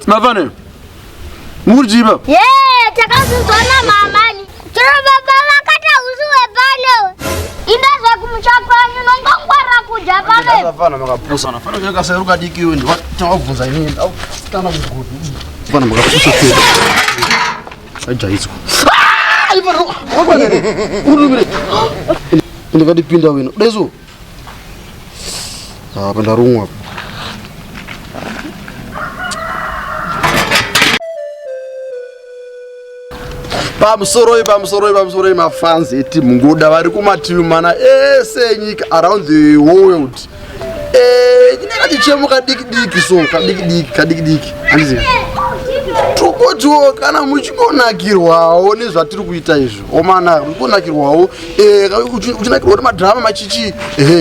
Mavane, murjiba. Yeah, takazuzona mamani. Chiro baba vakata usuwe pano. Indaza kumchapani nongongwara kuja pano. Mavana makapusa na fana kaka seruka dikiwe ndi watavunza inini au tana mgudu. Fana makapusa kweli. Ajaizwa. Ivaro, wakwanere. Urubire. Ndikati pinda wino. Dezo. Panda rumwa. Pamusoro mafans eti ngoda vari kumativi mana ese nyika around the world. Ndinenge tichemuka diki so kadiki andizi. Tokotiwo kana muchingonakirwawo nezvatiri kuita izvo. Omana mukonakirwawo uchinakirwa madrama machichi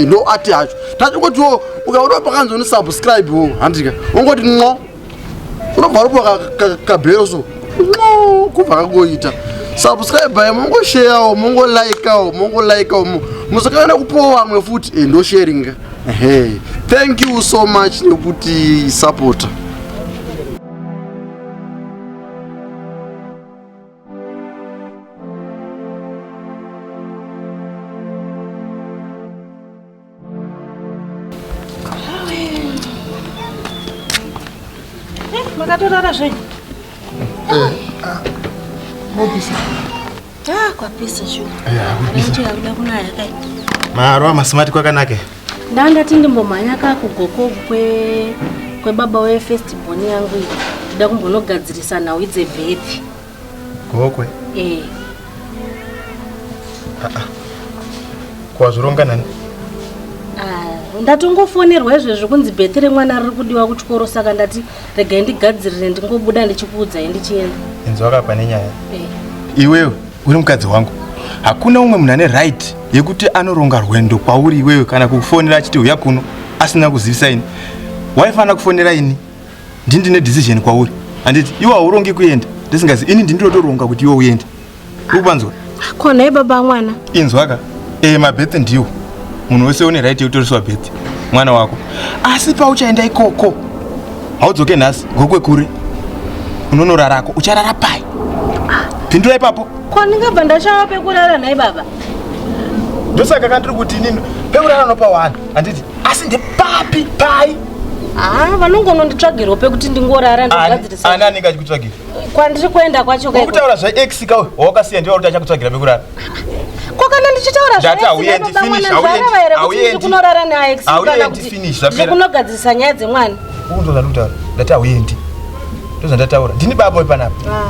no ati hacho. Tachokotiwo ukaona pakanzoni subscribe wo handika. Ungoti nqo. Unobva kabhero so. No, kubva kangoita. Subscribe mongo share mongo like musakana kupowa amwe futi ndo sharing. Thank you so much nekuti support. Makatorara zvenyu. Mobisa. Kwa pesa shu. Nje yakuda kunaya kai. Maro masimati kwakanake. Ndangati ndimbomhanya kakugoko kwe baba we festival yangu iyi. Ndida kumbonogadzirisa nawo idze baby. Gokwe? Kwa zvoronga nani? Ndatongofonerwa izvezvo kunzi bhetere mwana riri kudiwa kuchikoro saka ndati rega ndigadzirire ndingobuda ndichikuudza ndichienda. Inzwa kapa nenyaya. Iwewe uri mukadzi wangu. Hakuna umwe munhu ane right yekuti anoronga rwendo kwauri iwewe kana kukufonera achiti uya kuno asina kuzivisa ini. Waifana kufonera ini. Ndine decision kwauri. Anditi iwe haurongi kuenda. Ndisingazi ini ndinotoronga kuti iwe uende. Ukubanzwa? Kona baba mwana. Inzwa ka. Mabhethe ndiwo. Munhu wese une right yekutoriswa bhethe mwana wako. Asi pauchaenda ikoko haudzoke nhasi ngokwe kure unonorarako ucharara pai. Pindura ipapo. Kwandingabva ndashava pekurara naye baba. Ndosaka kandiri kuti inini pekurara nopa wani handiti asi ndepapi pai. Vanongononditsvagirwa pekuti ndingorara ndigadzirisa. Ani anenge achikutsvagira? Kwandiri kuenda kwacho kai. Ukutaura zvaex kawe wawakasiya ndiwo kuti achakutsvagira pekurara. Kwakana ndichitaura zvati auendi finish auendi kunorara naex kana kuti kunogadzirisa nyaya dzemwana. Undoza ndikutaura ndati auendi. Ndoza ndataura ndini baba wepanapa.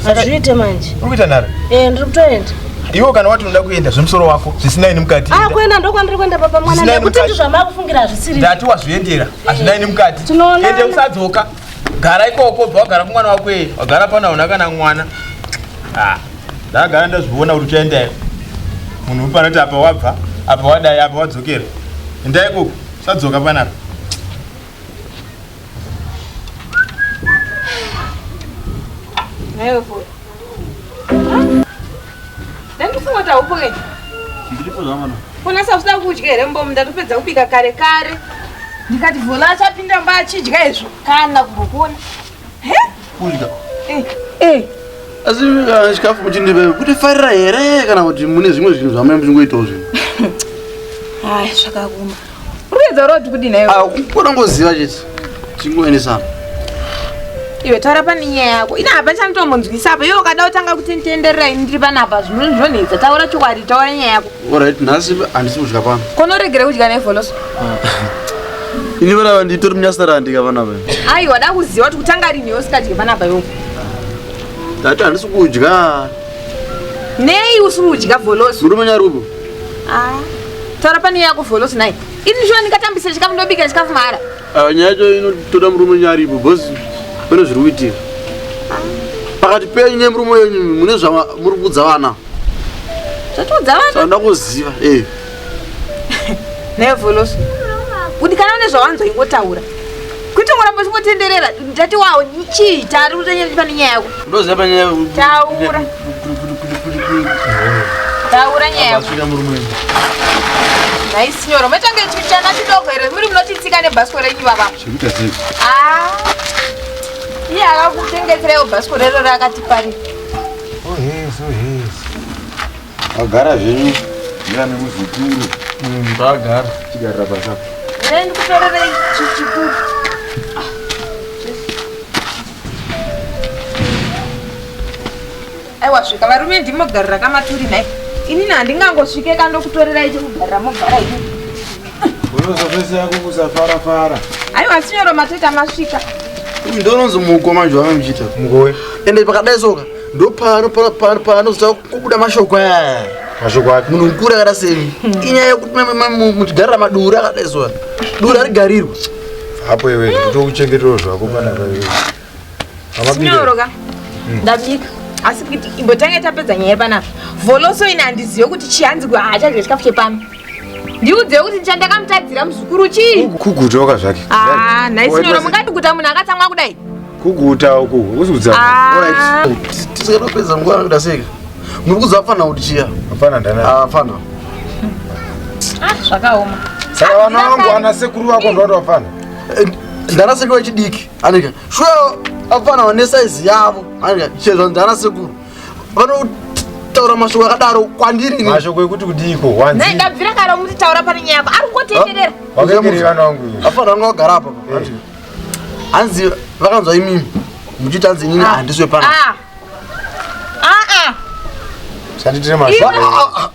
Azviite manje. Uri kuita nhara? Ndiri kutoenda. Iwo kana wati unoda kuenda zvemusoro wako zvisina ini mukati. Kuenda ndokwandiri kuenda baba mwana nekuti ndizvamakufungira zvisiri. Ndati wazviendera hazvina ini mukati. Ende usadzoka. Gara ikoko bva wagara kumwana wako iye. Wagara pana una kana mwana. Ndagara ndazviona kuti uchaendayo. Munhu upanoti apa wabva, apa wadai, apa wadzokera. Endai ikoko, usadzoka panapa. Nayo futhi. Ndikufunga kuti aupoke. Ndiripoza mwana. Kuna sausa kudyere mbomu ndatopedza kubika kare kare. Ndikati vhola achapinda mbachidya izvo kana kumbokona. Kudya. Asi chikafu muchindibe kuti farira here kana kuti mune zvimwe zvinhu zvamai muchingoitawo zvino. Zvakakuma. Urikuedza roti kudini nayo? Kuda ngoziva chete. Chingoenesana. Iwe taura pane nyaya yako. Ina hapa chandombonzwisa apa. Iwe ukada kutanga kuti nditenderera ini ndiri panapa zvimwe zvonetsa. Taura chokwadi, taura nyaya yako. Alright, nhasi handisi kudya pano. Konoregera kudya nevholoso. Ini vana nditori munyasara ndika panapa. Ai wada kuziva kuti kutanga rini usikadyi panapa iwe. Ndati handisi kudya. Nei usiri kudya vholoso. Murume nyarupo. Taura pane yako vholoso nayi. Ini zvino ndingatambisa chikafu ndobika chikafu mara. Nyaya yacho inotoda murume nyaripo bosi. Pane zviri kuitika. Pakati penyu nemurume wenyu mune zvamuri kuudza vana. Zvatiudza vana? Saka ndakuziva. Nevholoso. Kuti kana une zvawanzo ingotaura. kuti ngoramba uchingotenderera ndati wawo chiita ari kutonyera pane nyaya yako ndoziva panyaya taura nyaya yako nai sinyoro matange chichana chidoko here muri munotitsika nebhasko renyu baba iye akakutengeserewo bhasko rero rakati pari agara zvenyu ira nemuzukuru ndagara tigarira basa ndikutorerei chichikuru aiwa svika varume ndimogarira kamaturi nai inini handingangosvike kandokutorerai chekugarira mogara ini unozopese yako kusafarafara aiwa sinyoro mateta masvika ndononzi mukoma zvava muchiita mugowe ende pakadai soka ndo panozoita kubuda mashoko aya mashoko api munhu mukuru akada semi inyaya yekuti muchigarira maduri akadai soka duri arigarirwa hapo iwe ndokuchengetero zvako panaka iwe sinyoroka ndabika asi kuti imbotange tapedza nyaya panapa vholoso ine handizive kuti chihanzikwa haachadye chikafu chepano ndiudzewo kuti chandakamutatdzira muzukuru chii kuguta waka zvake nhai sinyoro mungati kuta munhu akatsamwa kudai kuguta uku usikudzaa tisikatopedza nguva anokuda seka muri kuzafanira kuti chiya hapana ndana hapana zvakaoma saka vana vangu ana sekuru vako ndovati vafana ndana sekuru vechidiki anika shuwa afana nesaizi yavo anika chezva ndana sekuru vanotaura mashoko akadaro kwandiri mashoko ekuti kudiko nai ndabvira kare muti taura pane nyaya yako ari kungotenderera wakekeri vana vangu afana vanga vagara apa hanzi vakanzwa imimi muchiti hanzi inini handiswe pana shanditire mashoko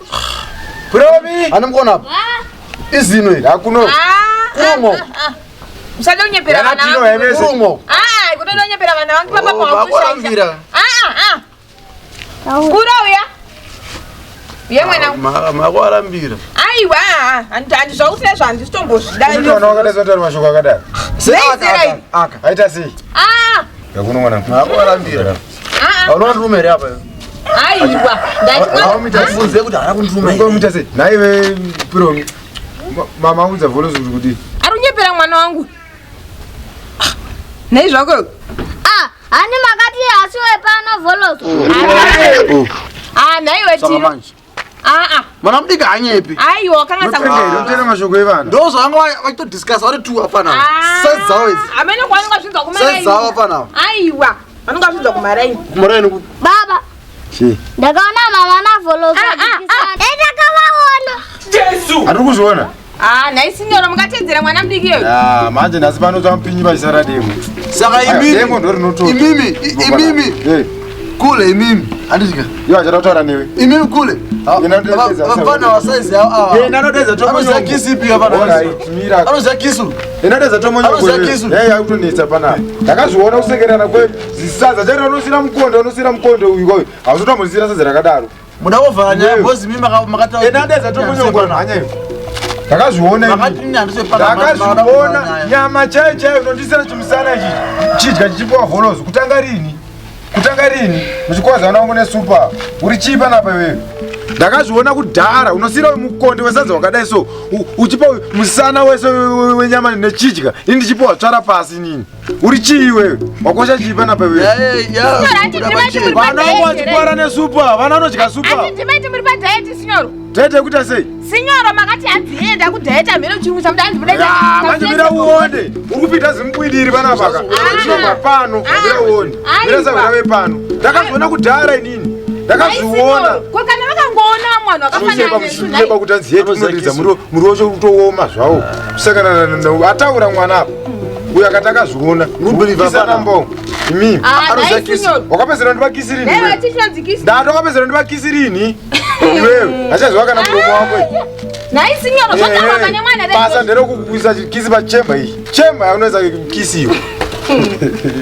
puromi ane mukona apa izino iri hakuno kuromo musade kunyepera vana kuromo kutoda kunyepera vana vangu vakurambira kura uya uye mwana makuarambira aiwa handizvausina zvo handisitombozvidavana wakadaizotari mashoko akadaro aka aita sei yakuno mwana makuarambira aunova ndirume here apa aiwa ndatifunze kuti hara kundirumeita sei naive puromi mama udza vholoso kuti kudii ari kunyepera mwana wangu nei zvako hani makati hasiwe pano vholoso nhaiwe tino mwana mudiki hanyepi aiwa wakangatsautera mashoko evana ndo zvavanga vachitodiscasa vari tu apana saizi dzavo idzi amene kwaninga zvinzwa saizi dzavo apana aiwa vanonga zvinzwa kumaraini kumaraini kuti baba ndakaona mama navholoso ndakavaona jesu hatiri kuzviona nhai sinyoro mukatedzera mwana mudiki iyoyo manje nhasi panozva mupinyi pachisara demo saka demo ndo rinoto imimi kule imimi handisika iwo achada kutaura newe imimi kule vapana vasaizi yavo anoziva kisi pi anoziva kisu inatedza tomonyakutonetsa panapa ndakazviona kusekerana kwezisadza chairo unosira mukondo uyu hauzotombosira sadza rakadaro muda kuvhara nyaya bhozi mimi inatedza tomonyongorana hanyaivo ndakazviona nyama chaiyo chaiyo inondisira chimusana ichi chidya chichipiwa vholoso kutanga rini muchikwazana wangu nesupa uri chii panapa iweyo ndakazviona kudhara unosira mukonde wesadza wakadai so uchipa musana wese wenyama nechidya ini ndichipiwa tsvara pasi nini uri chii iweyo wakosha chii panapa iweyo vana wangu vachipara nesupa vana vanodya supa dhaiti yekuita sei sinyoro makati hanzienda kudhaita mhero chirungu manje mira uonde uri kupita zimbwidiri panapaka chinobva pano mira uonde mirasagurave pano ndakazviona kudhara inini ndakazviona kana vakangoona mwana wakafanaaeba kuti anzi yetu unoridza muri wacho utooma zvavo kusangana ataura mwana apa uyo akati akazviona rubilisana mbongo imimi wakapedzera ndivakisirini ndati wakapedzera ndivakisirini iwewe achazviwa kana muromo wako basa nderekukuisa kisi pachemba iyi chemba yaunoisa kisi iyo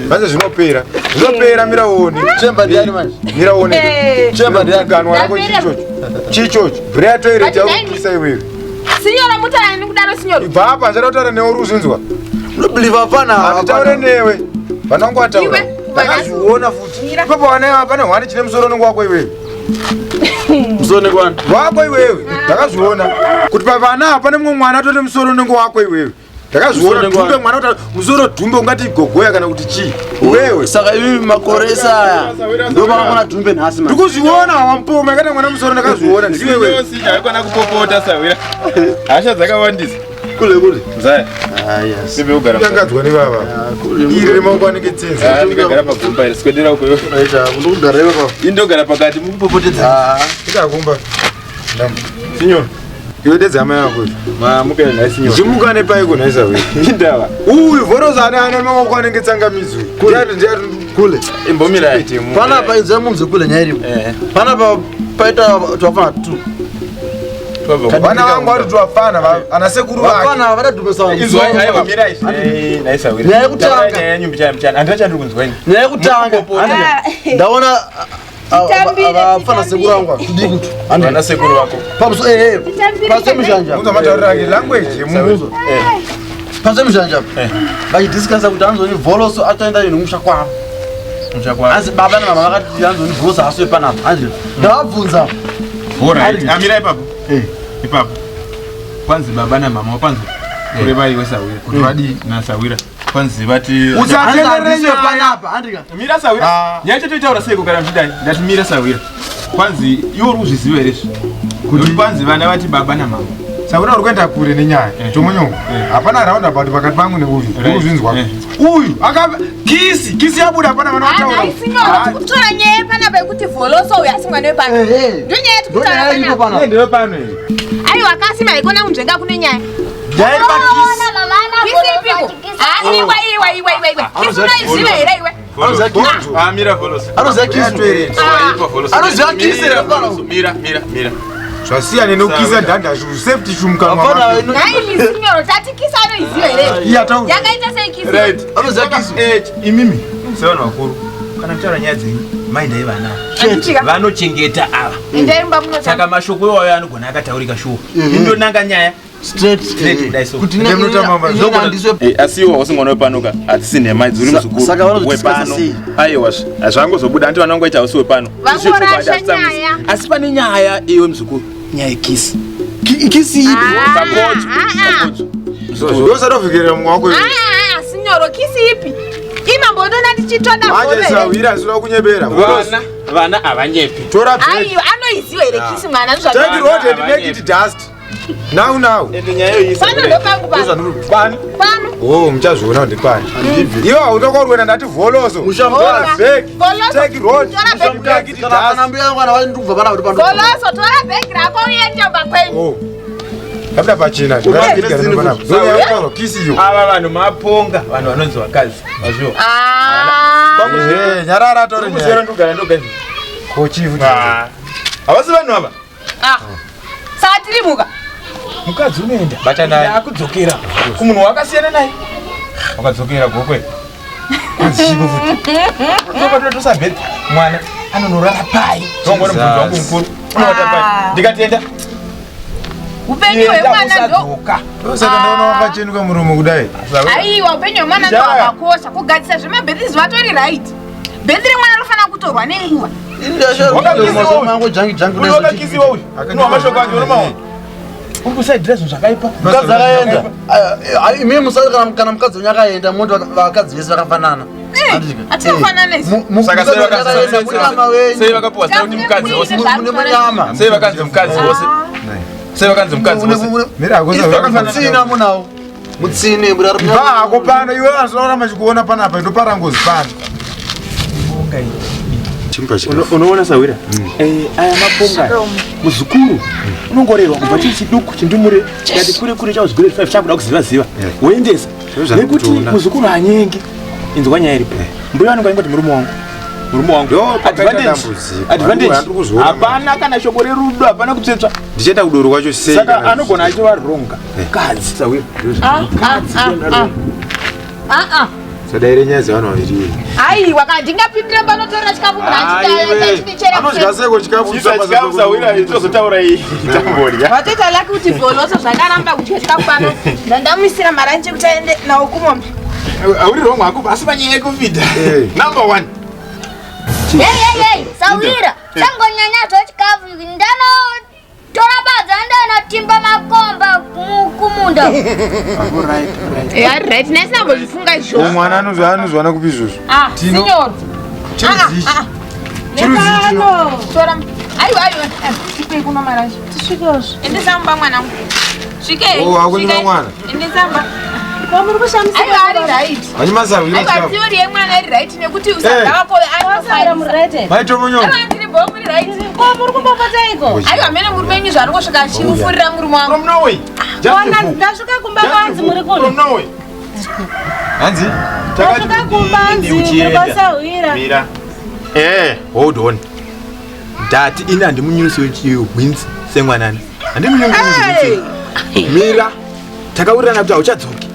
manje zvinopera miraoni chemba ndiani manje miraoni chemba ndiani ganwa rako chichocho brea toilet yaukukisa iwewe sinyora mutaura nekudaro sinyoro ibva apa nchada kutaura newe uri uzvinzwa unobhiliva apana handitaure newe vanangu vataura ndakazviona futi ipapo pane hwani chine musoro nengu wako iwewe musoro nengu wani wako iwewe ndakazviona kuti pavana apa pane mumwe mwana atone musoro nengu wako iwewe Ndakazviona dhumbe mwana kuti musoro dhumbe ungati gogoya kana kuti chi. Wewe saka ivi makoresa aya ndo vakamona dhumbe nhasi man. ndikuzviona wampoma yakati mwana musoro ndakazviona ndiwe haikona kupopota Sawira. Hasha dzakawandisa. Kule. Zaya. Yes. Sibe ugara. ndakadzwa nebaba iri remaoko anenge tsenza Ndikagara pagumba iri sikwedera ukoyo. Aita ndogara iwe pa. Indogara pakati mukupopotedza. ndikakumba sinyoni iwe ndedzama yako Mamuka nhasi nyoni. chimuka nepaiko nhaisa we Indava. uyu vhoroza ane maoko anenge tsangamidzi Kule. Imbomira. Panapa inze munze kule nyaya iripo. Panapa paita twafana 2. vana vangu vari twafana ana sekuru vake Vafana vadadhumesa vanhu. Izwa aiwa mira izvi. Naisa wira. Nyaya yekutanga. Nyaya nyumbi mchana. Andira chandiri kunzwa ini. Nyaya yekutanga. Ndaona vafana sekuru vangu tudikutu. Vana sekuru vako. Pamuso paso mishanja. unza mataurira ake language yemunhu Paso mishanja. Vachidiscussa kuti anzoni vholoso atoenda nomusha kwavo. Asi baba namama vakati anzoni vholoso aswe panapa. Anzi ndavabvunza. Alright. Amira ipapo. Ipapo. Kwanzi baba namama wapanzwa. Kureva iwe Sawira. Kuti vadi naSawira. Kwanzi vati usatendereye panapa. Andika. Mira Sawira. Nyaya chatoitaura sei kugara mchidai. Ndati mira Sawira. Kwanzi iwo uri kuzviziva here izvi. Kuti kwanzi vana vati baba namama. Sawira uri kuenda kure nenyaya chomonyongo hapana roundabout pakati pangu neuyu urikuzvinzwa uyu kisi yabuda hapana vana vataura kutora nyaya panapa yekuti vholoso uyu asi mwana wepano ndo nyaya yekutaura panapa Ndiro pano here. aiwa kasi maikona kunzvenga kune nyaya Nyaya iri pakisi. Mama ana kisipiko iwa kisi unaiziva here iwe Anoziva kisi. Mira Vholoso. Anoziva kisi. Anoziva kisi. Mira. zvasiyane nokukisa dhandashu safety chumukanwa Hapana. naimisinyoro tati kisi anoiziva here yakaita sei kisi Right. Anoziva kisi. Imimi. Sevanhu vakuru. Kana kutaura nyaya dzenyu, maindai vana. Vanochengeta ava. endaimba muno Saka mashoko iwayo anogona akataurika shuwa. Indonanga nyaya. Straight. Dai so. Kuti Asi iwo usingona wepanuka hatisi nhema dzuri muzukuru Saka vanozvidiscussa wepano. sei? Aiwa hazvangozobuda anti vanongoita usi wepano. Vangorasha nyaya. Asi pane nyaya iwe muzukuru. Nyaya yekisi. Kisi ipo. Pakodzo. ndosatofikirira mumwe wako sinyoro kisi ipi imambondona ndichitoda manje Sawira asina kunyebera Vana havanyepi. tora aiwa anoiziva here kisi mwana take road and make it dust now Ende nyaya yoisa. pano ndopangu kwani pano muchazviona kuti kwani iwo hautokorwena ndati vholoso take road make it dust vholoso tora bhegi rako uende bakwenyu labda pachina kisi iyo Ava vanhu maponga, vanhu vanonzi vakadzi. Vazviwa. nyarara tore Kuzera ndogara ndoga izvi. kochivu Havasi vanhu ava. saka tirimuka Mukadzi unoenda. Bata naye. Akudzokera. Kumunhu wakasiyana naye. Wakadzokera gokwe. Kuzivo futi. Ndoka totosa bed. Mwana anonorara pai. Tongo mubvunzo wangu mukuru. Unovata pai. Ndikatenda. upenyu hwemwana ndo saka ndaona wakachenuka muromo kudai aiwa upenyu hwemwana ndo hwakakosha kugadzisa zvemabhedhisi vatori right bhedhi remwana rofanira kutorwa nenguva Wakakisiwa uyu. Unowa mashoko ake unomaona. Uri kusaidhira zvinhu zvakaipa. Mukadzi akaenda. Imi musati kana mukadzi wenyu akaenda moto vakadzi vese vakafanana. atinofanana isi Saka sei vakapuwa zita kuti mukadzi wose. Mune munyama. Sei vakanzi mukadzi wose. Sei vakanzi mukadzi wose. mira Mutsina munawo. Mutsine ako pano iwe vanzoona machikuona panapa ndoparangozi pano Unoona Sawira? Aya maponga. Muzukuru. Unongorerwa kubva chiri chiduku chindumure. Ngati kure chawo zigore 5 chakuda kuziva. Woendesa. Nekuti muzukuru hanyengi. Inzwa nyaya iripo. Mbuya vanenge vaingoti murume wangu. Advantage. Hapana kana shoko rerudo, hapana kutsetsva. ndichaenda kudoro kwacho sei Saka anogona achivaronga. Kadzi Sawira. sadaire nyaya dzevanhu vaviri aiwa kana ndingapindira panotorera chikafu anodya seko chikafu Sawira itozotaura iyi. Tambodya. vatoita laki kuti vholoso zvakaramba kudya chikafu pano ndandamuisira maranje kuti aende nawo kumombe Auri wrong wako asi panyaya yekufidha. Number 1. Hey, Sawira, changonyanya chikafu ndano tora badza ndanotimba makomba kumunda. Ari right, nasi nambozvifunga izvozvo. Mwana anozwana kupi izvozvo? Signor. Tora. Aiwa. Tikwe kuno marashi. Tisvikeozvo. Endesa mumba mwanangu. Svike. Akunyima mwana. Endesa mumba. Muri kushamisa. Aiwa ari right. Vanyimazarwira Aiwa theory yemwana iri right nekuti usadza wako Wasara muri right. maitomonyoka muri right. Ko muri kumbopataiko. Aiwa mene muri menyu zvarongosvika achimufurira murume wangu. from Norway. Wana ndasvika kumba kwanzi muri kuno. From Norway. Hanzi Ndasvika kumbanzi muri basahwira. Mira. Hold on. Ndati ina ndimunyusi wewins semwanana. Andimunyusi. Mira. Takaurirana kuti auchadzoki.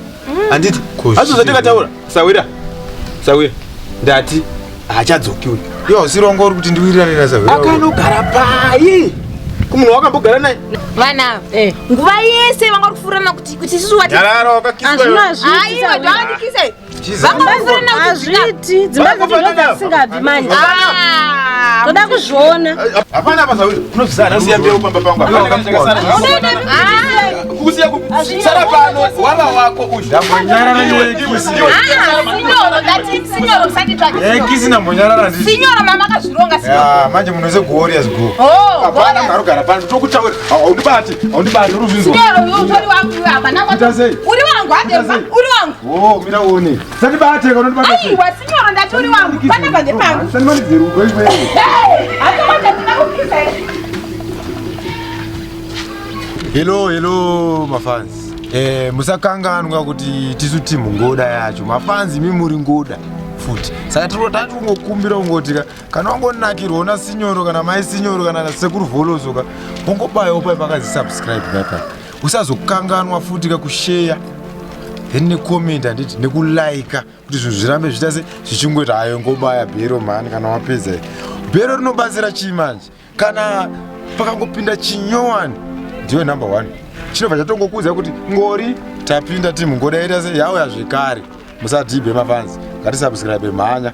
Anditi azozvatakataura sawira ndati haachadzoki uyu. Yo sirongo uri kuti ndiwirirane nasawira akanogara pai kumunhu wakambogara naye Vana nguva yese vanga kufurana kuti isusu wati nyarara wakakiswa aiwa ndandikise vanga kufurana kuti azviti dzimba dzedu dzasingabvi manje toda kuzviona hapana pasawira unozvisana usiya mbeu pamba pangu kusiya kusara pano wava wako ushambonyarara kisi nambonyarara sinyora mama akazvironga manje munose glorious go hapana mwarogara pano tokutaura haundibati uruzvinzwa uri wangu hapana uri wangu ademba uri wangu mira uone sandibateka unondibata aiwa sinyora ndati uri wangu pana panze pangu sandimanidzeruko iwe hello mafans musakanganwa kuti tisu timu ngoda yacho mafans imi muri ngoda futi saka tati ungokumbira ungotika kana wangonakirwa una sinyoro kana mai sinyoro kana sekuru vholoso ungobayawo pai pakazisubscribe kaka usazokanganwa futi kakusheya then necomment handiti nekulaika kuti zvinhu zvirambe zviita se zvichingoita hayo ngobaya bhero mani kana wapedza bhero rinobatsira chii manje kana pakangopinda chinyowani ndiyo number 1 chinobva chatongokuudza kuti ngori tapinda timu ngoda yaita se yauya zvekare musadhibhe mafanzi ngatisubscribe mhanya